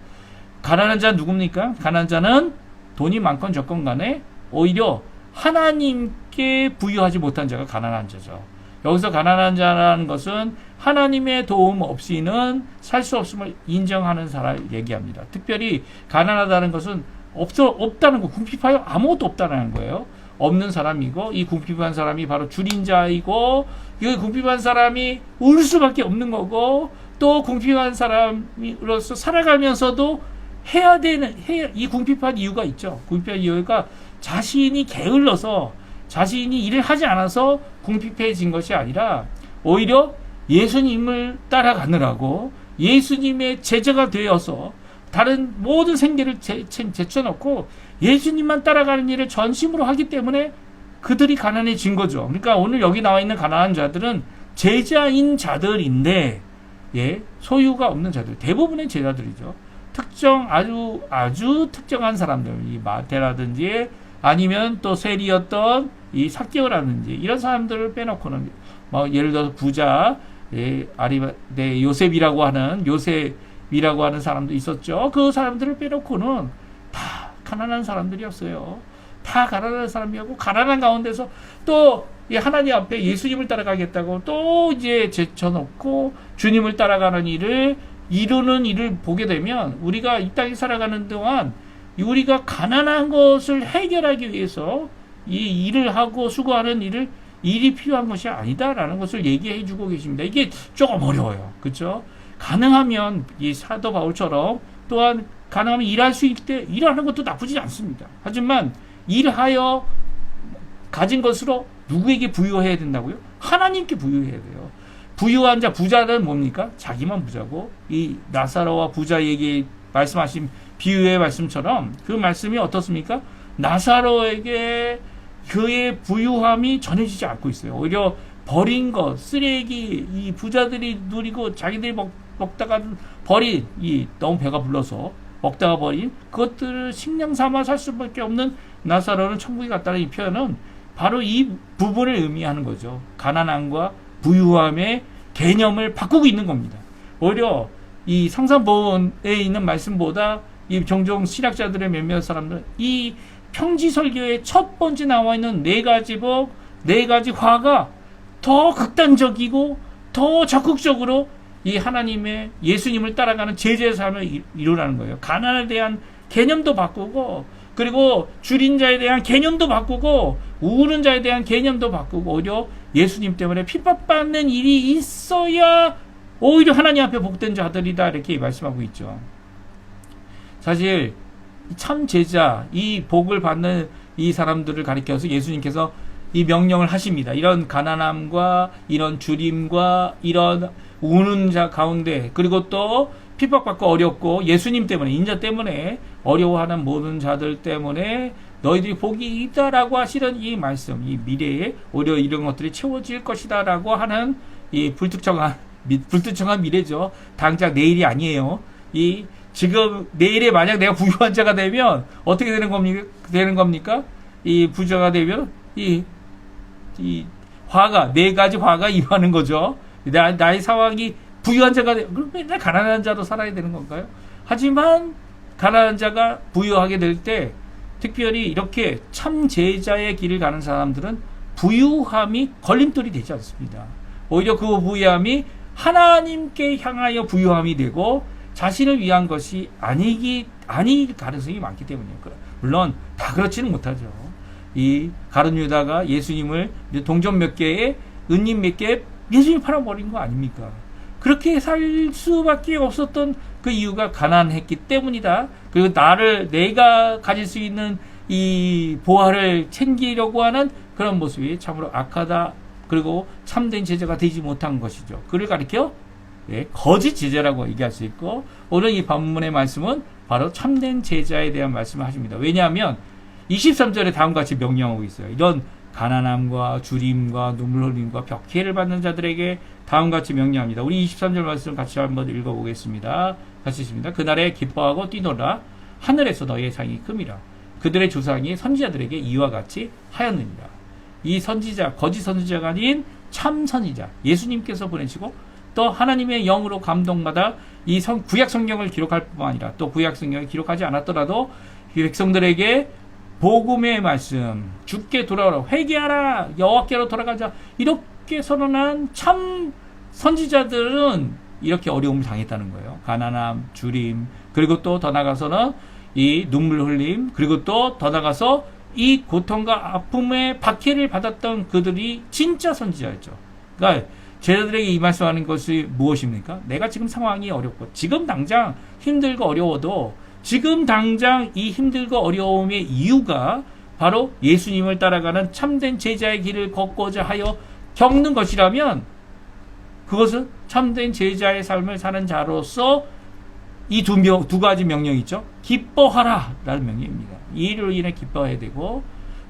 가난한 자는 누굽니까? 가난한 자는 돈이 많건 적건 간에 오히려 하나님께 부유하지 못한 자가 가난한 자죠. 여기서 가난한 자라는 것은 하나님의 도움 없이는 살 수 없음을 인정하는 사람을 얘기합니다. 특별히 가난하다는 것은 없다는 거, 궁핍하여 아무것도 없다는 거예요. 없는 사람이고 이 궁핍한 사람이 바로 줄인 자이고 이 궁핍한 사람이 울 수밖에 없는 거고 또 궁핍한 사람으로서 살아가면서도 이 궁핍한 이유가 있죠. 궁핍한 이유가 자신이 게을러서 자신이 일을 하지 않아서 궁핍해진 것이 아니라 오히려 예수님을 따라가느라고 예수님의 제자가 되어서 다른 모든 생계를 제쳐놓고 예수님만 따라가는 일을 전심으로 하기 때문에 그들이 가난해진 거죠. 그러니까 오늘 여기 나와 있는 가난한 자들은 제자인 자들인데 소유가 없는 자들, 대부분의 제자들이죠. 아주 특정한 사람들, 이 마태라든지 아니면 또 세리였던 이 삭개오라든지 이런 사람들을 빼놓고는 뭐 예를 들어서 부자, 요셉이라고 하는 사람도 있었죠. 그 사람들을 빼놓고는 다 가난한 사람들이었어요. 다 가난한 사람이었고 가난한 가운데서 또 하나님 앞에 예수님을 따라가겠다고 또 이제 제쳐놓고 주님을 따라가는 일을 이루는 일을 보게 되면 우리가 이 땅에 살아가는 동안 우리가 가난한 것을 해결하기 위해서 이 일을 하고 수고하는 일이 필요한 것이 아니다라는 것을 얘기해 주고 계십니다. 이게 조금 어려워요. 그렇죠? 가능하면 이 사도 바울처럼 또한 가능하면 일할 수 있을 때 일하는 것도 나쁘지 않습니다. 하지만 일하여 가진 것으로 누구에게 부유해야 된다고요? 하나님께 부유해야 돼요. 부유한 자, 부자는 뭡니까? 자기만 부자고 이 나사로와 부자에게 말씀하신 비유의 말씀처럼 그 말씀이 어떻습니까? 나사로에게 그의 부유함이 전해지지 않고 있어요. 오히려 버린 것, 쓰레기, 이 부자들이 누리고 자기들이 먹다가 버린, 너무 배가 불러서 먹다가 버린 그것들을 식량 삼아 살 수밖에 없는 나사로는 천국에 갔다는 이 표현은 바로 이 부분을 의미하는 거죠. 가난함과 부유함의 개념을 바꾸고 있는 겁니다. 오히려 이 상산본에 있는 말씀보다 이 종종 신학자들의 몇몇 사람들은 이 평지설교의 첫 번째 나와 있는 네 가지 복, 네 가지 화가 더 극단적이고 더 적극적으로 이 하나님의 예수님을 따라가는 제자의 삶을 이루라는 거예요. 가난에 대한 개념도 바꾸고 그리고 줄인 자에 대한 개념도 바꾸고 우는 자에 대한 개념도 바꾸고 오히려 예수님 때문에 핍박받는 일이 있어야 오히려 하나님 앞에 복된 자들이다 이렇게 말씀하고 있죠. 사실 참 제자, 이 복을 받는 이 사람들을 가리켜서 예수님께서 이 명령을 하십니다. 이런 가난함과 이런 줄임과 이런 우는 자 가운데 그리고 또 핍박받고 어렵고 예수님 때문에 인자 때문에 어려워하는 모든 자들 때문에 너희들이 복이 있다라고 하시는 이 말씀, 이 미래에 오히려 이런 것들이 채워질 것이다라고 하는 이 불특정한 미래죠. 당장 내일이 아니에요. 이 지금 내일에 만약 내가 부유한 자가 되면 어떻게 되는 겁니까? 이 부자가 되면 이 화가 네 가지 화가 임하는 거죠. 나의 상황이 부유한 자가 되면 그럼 맨날 가난한 자로 살아야 되는 건가요? 하지만 가난한 자가 부유하게 될 때 특별히 이렇게 참 제자의 길을 가는 사람들은 부유함이 걸림돌이 되지 않습니다. 오히려 그 부유함이 하나님께 향하여 부유함이 되고 자신을 위한 것이 아닐 가능성이 많기 때문이에요. 물론 다 그렇지는 못하죠. 이 가룟 유다가 예수님을 동전 몇 개에 은님 몇 개에 예수님 팔아버린 거 아닙니까? 그렇게 살 수밖에 없었던 그 이유가 가난했기 때문이다. 그리고 내가 가질 수 있는 이 보화를 챙기려고 하는 그런 모습이 참으로 악하다. 그리고 참된 제자가 되지 못한 것이죠. 그를 가리켜 거짓 제자라고 얘기할 수 있고, 오늘 이 본문의 말씀은 바로 참된 제자에 대한 말씀을 하십니다. 왜냐하면 23절에 다음과 같이 명령하고 있어요. 이런 가난함과 주림과 눈물 흘림과 벽해를 받는 자들에게 다음과 같이 명령합니다. 우리 23절 말씀 같이 한번 읽어보겠습니다. 같이 있습니다. 그날에 기뻐하고 뛰노라. 하늘에서 너희의 상이 큼이라. 그들의 조상이 선지자들에게 이와 같이 하였느니라. 이 선지자, 거짓 선지자가 아닌 참 선지자, 예수님께서 보내시고 또 하나님의 영으로 감동받아 이 구약 성경을 기록할 뿐만 아니라 또 구약 성경을 기록하지 않았더라도 이 백성들에게 복음의 말씀, 주께 돌아오라, 회개하라, 여호와께로 돌아가자, 이렇게 선언한 참 선지자들은 이렇게 어려움을 당했다는 거예요. 가난함, 주림, 그리고 또 더 나가서는 이 눈물 흘림, 그리고 또 더 나가서 이 고통과 아픔의 박해를 받았던 그들이 진짜 선지자였죠. 그러니까 제자들에게 이 말씀하는 것이 무엇입니까? 내가 지금 상황이 어렵고 지금 당장 힘들고 어려워도 지금 당장 이 힘들고 어려움의 이유가 바로 예수님을 따라가는 참된 제자의 길을 걷고자 하여 겪는 것이라면 그것은 참된 제자의 삶을 사는 자로서 이 두 가지 명령이 있죠. 기뻐하라 라는 명령입니다. 이 일로 인해 기뻐해야 되고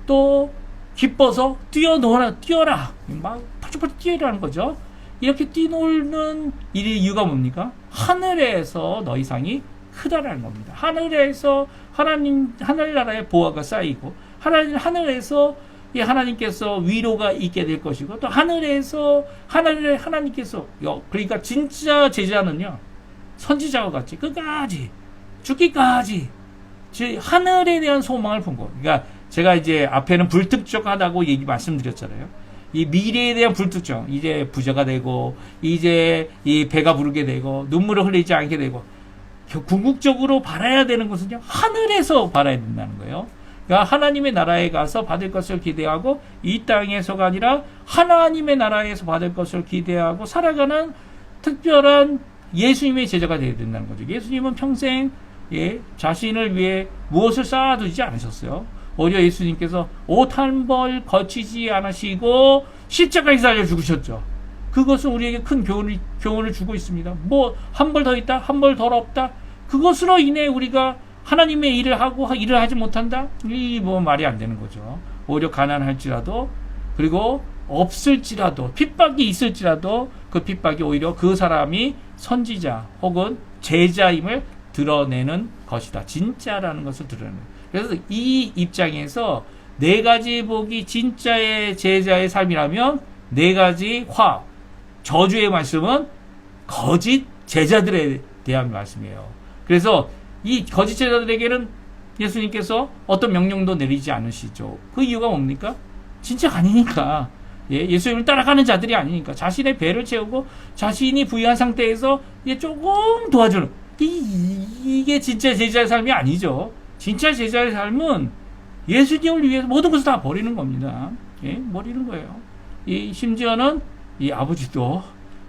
또 기뻐서 뛰어라 막 펄쩍펄쩍 뛰어라는 거죠. 이렇게 뛰노는 이유가 뭡니까? 하늘에서 너희 상이 크다라는 겁니다. 하늘에서 하늘나라의 보화가 쌓이고 하늘에서 하나님께서 위로가 있게 될 것이고 또 하늘에서 하나님께서 그러니까 진짜 제자는요 선지자와 같이 끝까지 죽기까지 하늘에 대한 소망을 본 거. 그러니까 제가 이제 앞에는 불특정하다고 말씀드렸잖아요. 이 미래에 대한 불특정, 이제 부자가 되고 이제 이 배가 부르게 되고 눈물을 흘리지 않게 되고 궁극적으로 바라야 되는 것은요 하늘에서 바라야 된다는 거예요. 그러니까 하나님의 나라에 가서 받을 것을 기대하고 이 땅에서가 아니라 하나님의 나라에서 받을 것을 기대하고 살아가는 특별한 예수님의 제자가 되어야 된다는 거죠. 예수님은 평생 자신을 위해 무엇을 쌓아두지 않으셨어요. 오히려 예수님께서 옷 한 벌 거치지 않으시고 십자가에서 달려 죽으셨죠. 그것은 우리에게 큰 교훈을 주고 있습니다. 뭐 한 벌 더 있다, 한 벌 덜 없다. 그것으로 인해 우리가 하나님의 일을 하고 일을 하지 못한다? 이 뭐 말이 안 되는 거죠. 오히려 가난할지라도 그리고 없을지라도 핍박이 있을지라도 그 핍박이 오히려 그 사람이 선지자 혹은 제자임을 드러내는 것이다. 진짜라는 것을 드러내는. 그래서 이 입장에서 네 가지 복이 진짜의 제자의 삶이라면 네 가지 저주의 말씀은 거짓 제자들에 대한 말씀이에요. 그래서 이 거짓 제자들에게는 예수님께서 어떤 명령도 내리지 않으시죠. 그 이유가 뭡니까? 진짜 아니니까. 예수님을 따라가는 자들이 아니니까. 자신의 배를 채우고 자신이 부유한 상태에서 조금 도와주는 이게 진짜 제자의 삶이 아니죠. 진짜 제자의 삶은 예수님을 위해서 모든 것을 다 버리는 겁니다. 버리는 거예요. 심지어는 이 아버지도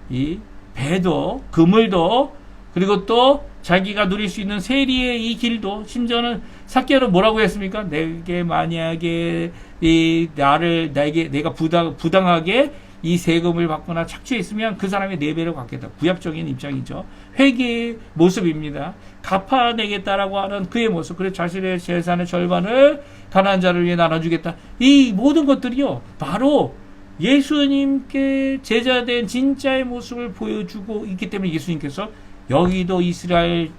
이 배도 그물도 그리고 또 자기가 누릴 수 있는 세리의 이 길도 심지어는 삭개로 뭐라고 했습니까? 내게 만약에 내가 부당하게 이 세금을 받거나 착취했으면 그 사람의 4배를 갚겠다. 구약적인 입장이죠. 회개의 모습입니다. 갚아내겠다라고 하는 그의 모습. 그래서 자신의 재산의 절반을 가난한 자를 위해 나눠주겠다. 이 모든 것들이요, 바로 예수님께 제자된 진짜의 모습을 보여주고 있기 때문에 예수님께서 여기도 이스라엘의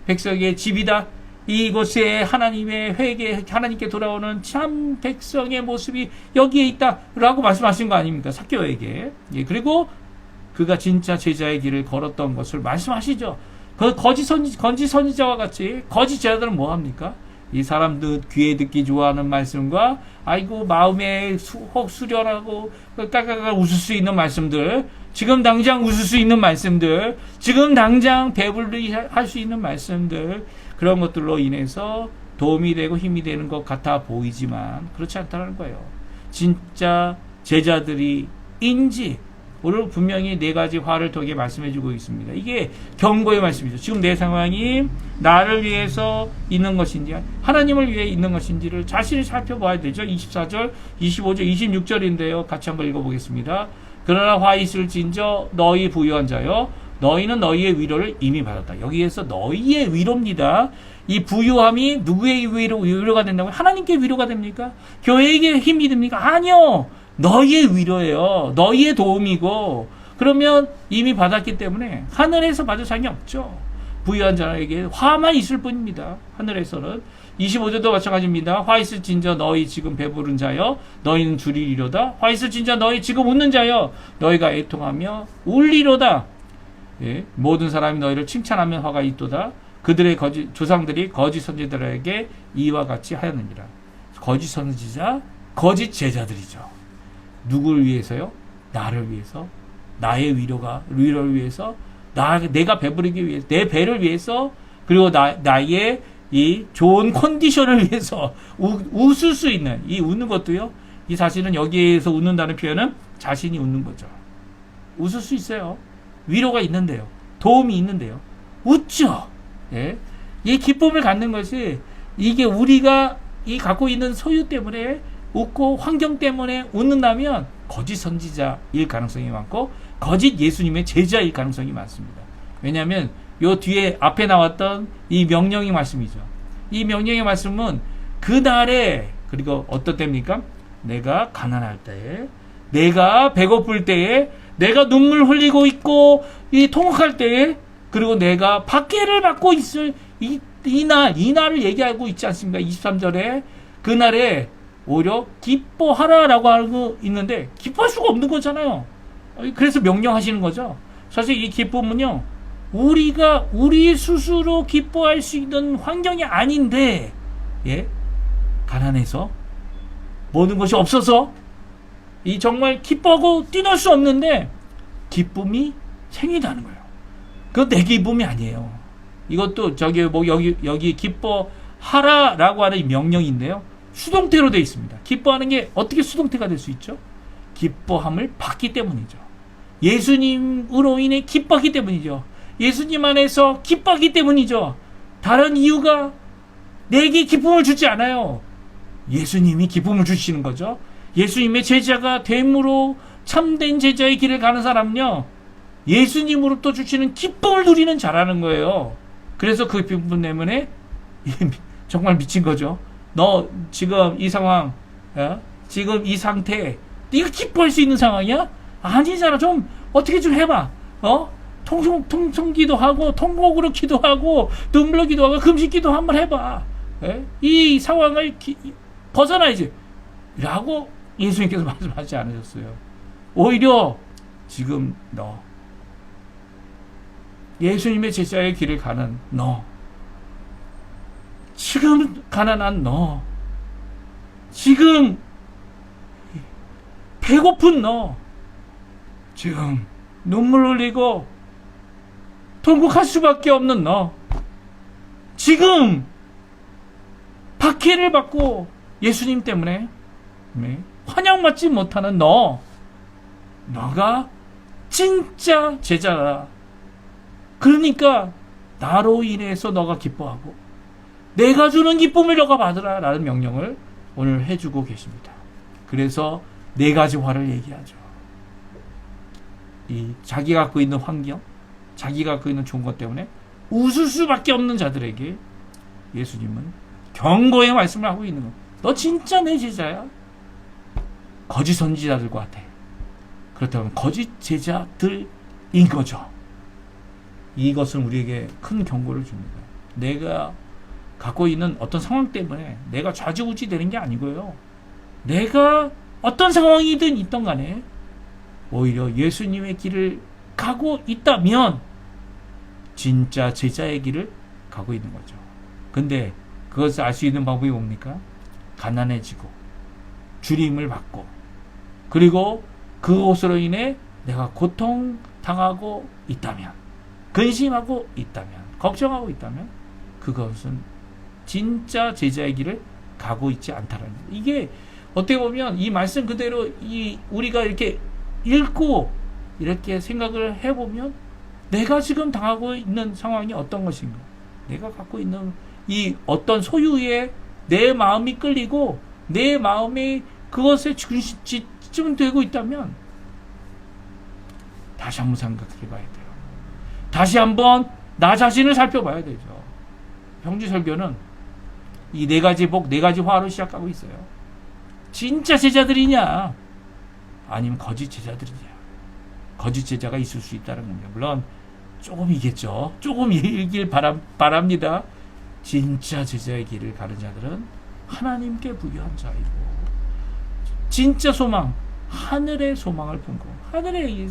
백성의 집이다. 이곳에 하나님의 회개, 하나님께 돌아오는 참 백성의 모습이 여기에 있다라고 말씀하신 거 아닙니까? 삭개오에게. 예, 그리고 그가 진짜 제자의 길을 걸었던 것을 말씀하시죠. 그 거짓 선지자와 같이 거짓 제자들은 뭐 합니까? 이 사람들 귀에 듣기 좋아하는 말씀과 아이고 마음에 혹 수련하고 깔깔깔 웃을 수 있는 말씀들, 지금 당장 웃을 수 있는 말씀들, 지금 당장 배불리 할 수 있는 말씀들, 그런 것들로 인해서 도움이 되고 힘이 되는 것 같아 보이지만 그렇지 않다는 거예요. 진짜 제자들이 인지 오늘 분명히 4가지 화를 통해 말씀해주고 있습니다. 이게 경고의 말씀이죠. 지금 내 상황이 나를 위해서 있는 것인지 하나님을 위해 있는 것인지를 자신이 살펴봐야 되죠. 24절, 25절, 26절인데요. 같이 한번 읽어보겠습니다. 그러나 화 있을진저 너희 부유한 자여 너희는 너희의 위로를 이미 받았다. 여기에서 너희의 위로입니다. 이 부유함이 누구의 위로가 된다고요? 하나님께 위로가 됩니까? 교회에게 힘이 됩니까? 아니요. 너희의 위로예요. 너희의 도움이고, 그러면 이미 받았기 때문에 하늘에서 받을 상이 없죠. 부유한 자에게 화만 있을 뿐입니다. 하늘에서는. 25절도 마찬가지입니다. 화 있을진저 너희 지금 배부른 자여 너희는 줄이리로다. 화 있을진저 너희 지금 웃는 자여 너희가 애통하며 울리로다. 예, 모든 사람이 너희를 칭찬하면 화가 있도다. 그들의 조상들이 거짓 선지자들에게 이와 같이 하였느니라. 거짓 선지자, 거짓 제자들이죠. 누구를 위해서요? 나를 위해서, 나의 위로를 위해서, 내가 배부르기 위해서, 내 배를 위해서, 그리고 나의 이 좋은 컨디션을 위해서 웃을 수 있는, 이 웃는 것도요, 이 사실은 여기에서 웃는다는 표현은 자신이 웃는 거죠. 웃을 수 있어요. 위로가 있는데요. 도움이 있는데요. 웃죠. 예? 이 기쁨을 갖는 것이 이게 우리가 이 갖고 있는 소유 때문에 웃고 환경 때문에 웃는다면 거짓 선지자일 가능성이 많고 거짓 예수님의 제자일 가능성이 많습니다. 왜냐하면 요 뒤에 앞에 나왔던 이 명령의 말씀이죠. 이 명령의 말씀은 그날에, 그리고 어떤 때입니까? 내가 가난할 때에, 내가 배고플 때에, 내가 눈물 흘리고 있고 이 통곡할 때에, 그리고 내가 박해를 받고 있을 이 날을 얘기하고 있지 않습니까? 23절에 그날에 오히려 기뻐하라라고 하고 있는데 기뻐할 수가 없는 거잖아요. 그래서 명령하시는 거죠. 사실 이 기쁨은요, 우리가 우리 스스로 기뻐할 수 있는 환경이 아닌데, 예, 가난해서 모든 것이 없어서 이 정말 기뻐하고 뛰놀 수 없는데 기쁨이 생긴다는 거예요. 그건 내 기쁨이 아니에요. 이것도 여기 기뻐하라라고 하는 명령인데요. 수동태로 되어 있습니다. 기뻐하는 게 어떻게 수동태가 될 수 있죠? 기뻐함을 받기 때문이죠. 예수님으로 인해 기뻐하기 때문이죠. 예수님 안에서 기뻐하기 때문이죠. 다른 이유가 내게 기쁨을 주지 않아요. 예수님이 기쁨을 주시는 거죠. 예수님의 제자가 됨으로 참된 제자의 길을 가는 사람은요, 예수님으로부터 주시는 기쁨을 누리는 자라는 거예요. 그래서 그 기쁨 때문에 정말 미친 거죠. 너 지금 이 상황, 지금 이 상태, 네가 기뻐할 수 있는 상황이야? 아니잖아. 좀 어떻게 좀 해봐. 통성기도 하고 통곡으로 기도하고 눈물로 기도하고 금식 기도 한번 해봐. 이 상황을 벗어나야지 라고 예수님께서 말씀하지 않으셨어요. 오히려 지금 너, 예수님의 제자의 길을 가는 너, 지금 가난한 너, 지금 배고픈 너, 지금 눈물 흘리고 통곡할 수밖에 없는 너, 지금 박해를 받고 예수님 때문에 환영받지 못하는 너가 진짜 제자라. 그러니까 나로 인해서 너가 기뻐하고 내가 주는 기쁨을 너가 받으라 라는 명령을 오늘 해주고 계십니다. 그래서 네 가지 화를 얘기하죠. 이 자기가 갖고 있는 환경, 자기가 갖고 있는 좋은 것 때문에 웃을 수밖에 없는 자들에게 예수님은 경고의 말씀을 하고 있는 거예요. 너 진짜 내 제자야? 거짓 선지자들과 같아. 그렇다면 거짓 제자들인 거죠. 이것은 우리에게 큰 경고를 줍니다. 내가 갖고 있는 어떤 상황 때문에 내가 좌지우지 되는 게 아니고요. 내가 어떤 상황이든 있던 간에 오히려 예수님의 길을 가고 있다면 진짜 제자의 길을 가고 있는 거죠. 근데 그것을 알 수 있는 방법이 뭡니까? 가난해지고 주림을 받고 그리고 그것으로 인해 내가 고통당하고 있다면, 근심하고 있다면, 걱정하고 있다면 그것은 진짜 제자의 길을 가고 있지 않다라는 거예요. 이게 어떻게 보면 이 말씀 그대로 우리가 이렇게 읽고 이렇게 생각을 해보면 내가 지금 당하고 있는 상황이 어떤 것인가, 내가 갖고 있는 이 어떤 소유에 내 마음이 끌리고 내 마음이 그것에 집중되고 있다면 다시 한번 생각해 봐야 돼요. 다시 한번 나 자신을 살펴봐야 되죠. 형제설교는 이 네 가지 복, 네 가지 화로 시작하고 있어요. 진짜 제자들이냐 아니면 거짓 제자들이냐. 거짓 제자가 있을 수 있다는 겁니다. 물론 조금이겠죠. 조금이길 바랍니다. 진짜 제자의 길을 가는 자들은 하나님께 부유한 자이고 진짜 소망, 하늘의 소망을 품고 하늘의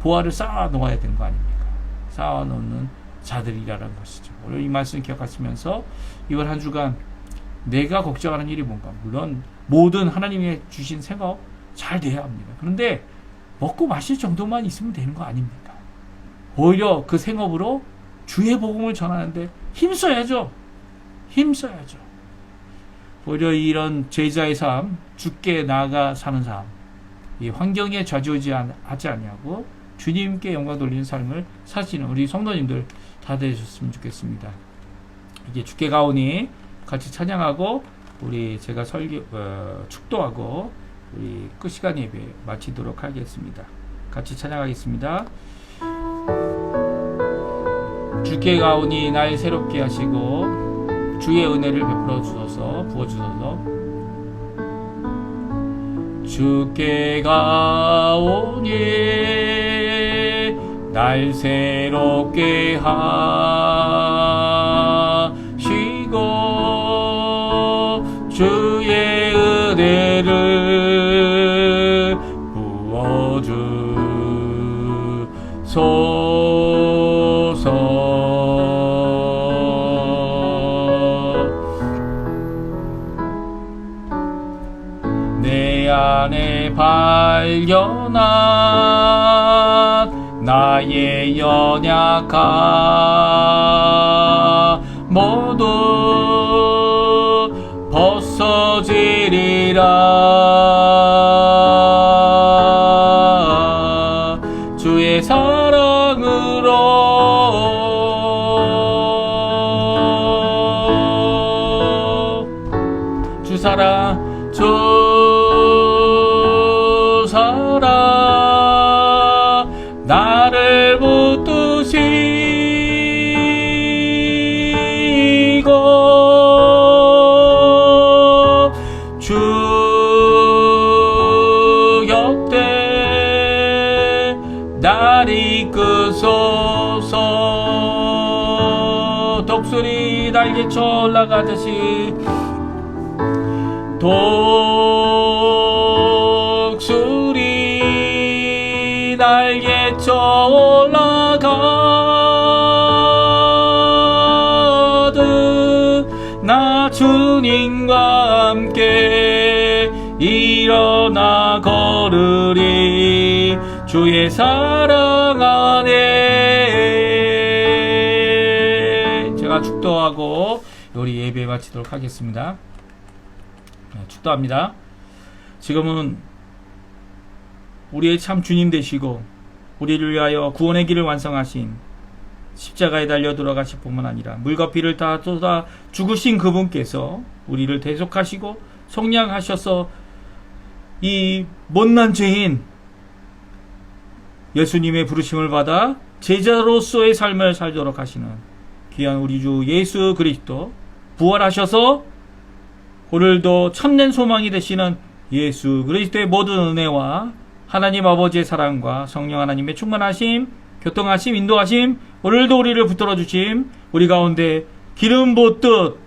보화를 쌓아 놓아야 되는 거 아닙니까? 쌓아 놓는 자들이라는 것이죠. 오늘 이 말씀 기억하시면서 이번 한 주간 내가 걱정하는 일이 뭔가, 물론 모든 하나님이 주신 생업 잘 돼야 합니다. 그런데 먹고 마실 정도만 있으면 되는 거 아닙니까? 오히려 그 생업으로 주의 복음을 전하는데 힘써야죠. 힘써야죠. 오히려 이런 제자의 삶, 주께 나아가 사는 삶, 이 환경에 좌지우지 하지 아니하고 주님께 영광 돌리는 삶을 사시는 우리 성도님들 다 되셨으면 좋겠습니다. 이게 주께 가오니 같이 찬양하고 우리 제가 축도하고 우리 끝 시간 예배 마치도록 하겠습니다. 같이 찬양하겠습니다. 주께 가오니 날 새롭게 하시고 주의 은혜를 베풀어 주소서, 부어 주소서. 주께 가오니 날 새롭게 하시고 주의 은혜를 부어 주소서. 내 안에 발견한 나의 연약함 모두 벗어지리라. 주의 사랑으로 주 사랑 나를 붙드시고 주 곁에 날 이끄소서. 독수리 날개쳐 올라가듯이 독수리 날개쳐 올라가듯 나 주님과 함께 일어나 걸으리. 주의 사랑 안에. 제가 축도하고 우리 예배 마치도록 하겠습니다. 축도합니다. 지금은 우리의 참 주님 되시고 우리를 위하여 구원의 길을 완성하신 십자가에 달려 돌아가실 뿐만 아니라 물과 피를 다 쏟아 죽으신 그분께서 우리를 대속하시고 속량하셔서 이 못난 죄인 예수님의 부르심을 받아 제자로서의 삶을 살도록 하시는 귀한 우리 주 예수 그리스도, 부활하셔서 오늘도 참된 소망이 되시는 예수 그리스도의 모든 은혜와 하나님 아버지의 사랑과 성령 하나님의 충만하심, 교통하심, 인도하심, 오늘도 우리를 붙들어 주심, 우리 가운데 기름 붓듯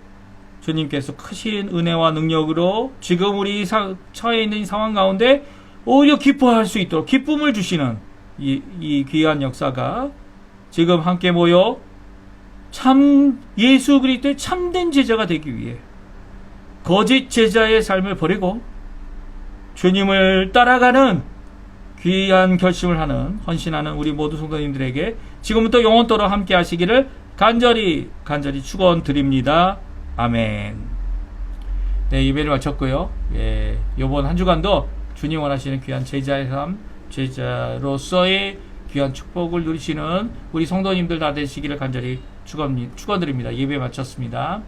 주님께서 크신 은혜와 능력으로 지금 우리 처해 있는 이 상황 가운데 오히려 기뻐할 수 있도록 기쁨을 주시는 이 귀한 역사가 지금 함께 모여 참 예수 그리스도의 참된 제자가 되기 위해 거짓 제자의 삶을 버리고 주님을 따라가는 귀한 결심을 하는, 헌신하는 우리 모두 성도님들에게 지금부터 영원토록 함께 하시기를 간절히 축원드립니다. 아멘. 네, 예배를 마쳤고요. 이번 한 주간도 주님 원하시는 귀한 제자의 삶, 제자로서의 귀한 축복을 누리시는 우리 성도님들 다 되시기를 간절히 축원드립니다. 예배 마쳤습니다.